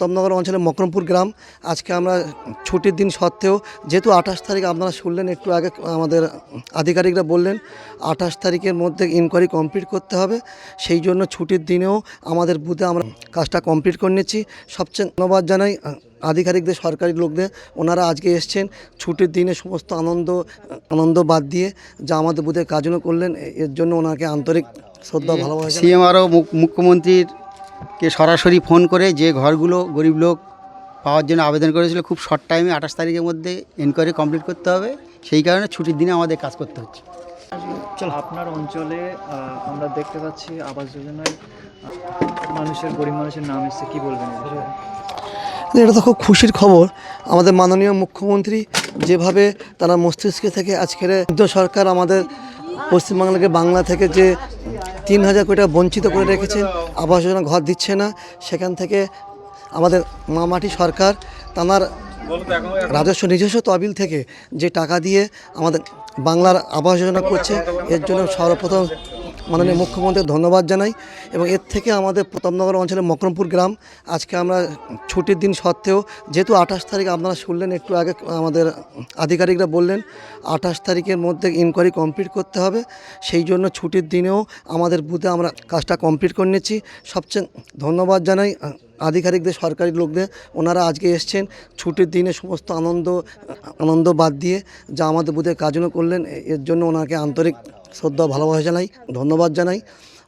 প্রতাপনগর অঞ্চলের মকরমপুর গ্রাম। আজকে আমরা ছুটির দিন সত্ত্বেও যেহেতু 28 তারিখ আপনারা শুনলেন একটু আগে আমাদের আধিকারিকরা বললেন 28 তারিখের মধ্যে ইনকোয়ারি কমপ্লিট করতে হবে, সেই জন্য ছুটির দিনেও আমাদের বুথে আমরা কাজটা কমপ্লিট করে নিচ্ছি। সবচেয়ে ধন্যবাদ জানাই আধিকারিকদের, সরকারি লোকদের, ওনারা আজকে এসছেন ছুটির দিনে সমস্ত আনন্দ বাদ দিয়ে যা আমাদের বুথে কাজও করলেন, এর জন্য ওনাকে আন্তরিক শ্রদ্ধা ভালোবাসা। সিএম আরও মুখ্যমন্ত্রীকে সরাসরি ফোন করে যে ঘরগুলো গরিব লোক পাওয়ার জন্য আবেদন করেছিল খুব শর্ট টাইমে 28 তারিখের মধ্যে এনকোয়ারি কমপ্লিট করতে হবে, সেই কারণে ছুটির দিনে আমাদের কাজ করতে হচ্ছে। আপনার অঞ্চলে আমরা দেখতে পাচ্ছি আবাস যোজনায় গরিব মানুষের নাম এসেছে, কি বলবেন? এটা তো খুব খুশির খবর। আমাদের মাননীয় মুখ্যমন্ত্রী যেভাবে তারা মস্তিষ্কে থেকে আজকের সরকার আমাদের পশ্চিমবাংলাকে বাংলা থেকে যে 3000 কোটি টাকা বঞ্চিত করে রেখেছেন, আবাস যোজনা ঘর দিচ্ছে না, সেখান থেকে আমাদের মামাটি সরকার তার নিজস্ব তহবিল থেকে যে টাকা দিয়ে আমাদের বাংলার আবাস যোজনা করছে, এর জন্য সর্বপ্রথম মাননীয় মুখ্যমন্ত্রীর ধন্যবাদ জানাই। এবং এর থেকে আমাদের প্রতাপনগর অঞ্চলের মকরমপুর গ্রাম, আজকে আমরা ছুটির দিন সত্ত্বেও যেহেতু 28 তারিখ আপনারা শুনলেন একটু আগে আমাদের আধিকারিকরা বললেন 28 তারিখের মধ্যে ইনকোয়ারি কমপ্লিট করতে হবে, সেই জন্য ছুটির দিনেও আমাদের বুথে আমরা কাজটা কমপ্লিট করে নিচ্ছি। সবচেয়ে ধন্যবাদ জানাই আধিকারিকদের, সরকারি লোকদের, ওনারা আজকে এসছেন ছুটির দিনে সমস্ত আনন্দ বাদ দিয়ে যা আমাদের বুথে কাজও করলেন, এর জন্য ওনাকে আন্তরিক শ্রদ্ধা ভালোবাসা জানাই, ধন্যবাদ জানাই।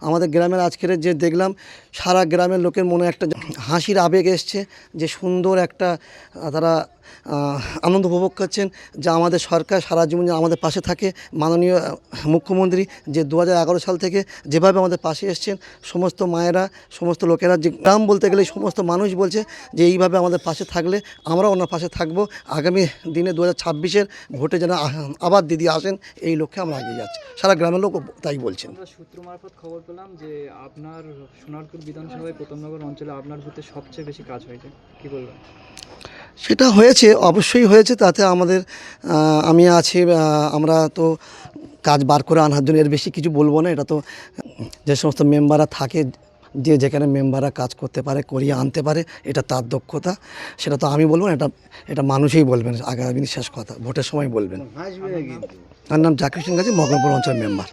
আমাদের গ্রামের আজকের যে দেখলাম সারা গ্রামের লোকের মনে একটা হাসির আবেগ এসছে, যে সুন্দর একটা তারা আনন্দ উপভোগ করছেন, যা আমাদের সরকার সারা জীবন আমাদের পাশে থাকে। মাননীয় মুখ্যমন্ত্রী যে 2011 সাল থেকে যেভাবে আমাদের পাশে এসছেন, সমস্ত মায়েরা, সমস্ত লোকেরা, যে গ্রাম বলতে গেলে সমস্ত মানুষ বলছে যে এইভাবে আমাদের পাশে থাকলে আমরা ওনার পাশে থাকবো, আগামী দিনে 2026-এর ভোটে যেন আবার দিদি আসেন, এই লক্ষ্যে আমরা এগিয়ে যাচ্ছি। সারা গ্রামের লোক তাই বলছেন। আমরা সূত্র মারফত খবর পেলাম যে আপনার সোনারপুর বিধানসভায় প্রতাপনগর অঞ্চলে আপনার বুথে সবচেয়ে বেশি কাজ হয়েছে, কি বলবেন? সেটা হয়েছে, অবশ্যই হয়েছে, তাতে আমাদের আমি আছি, আমরা তো কাজ বার করে আনার জন্য এর বেশি কিছু বলবো না। এটা তো যে সমস্ত মেম্বাররা থাকে, যে যেখানে মেম্বাররা কাজ করতে পারে, করিয়ে আনতে পারে, এটা তার দক্ষতা, সেটা তো আমি বলবো না, এটা মানুষই বলবেন আগামী শেষ কথা, ভোটের সময় বলবেন। তার নাম জাকির সিং গাজী, মকরমপুর অঞ্চলের মেম্বার।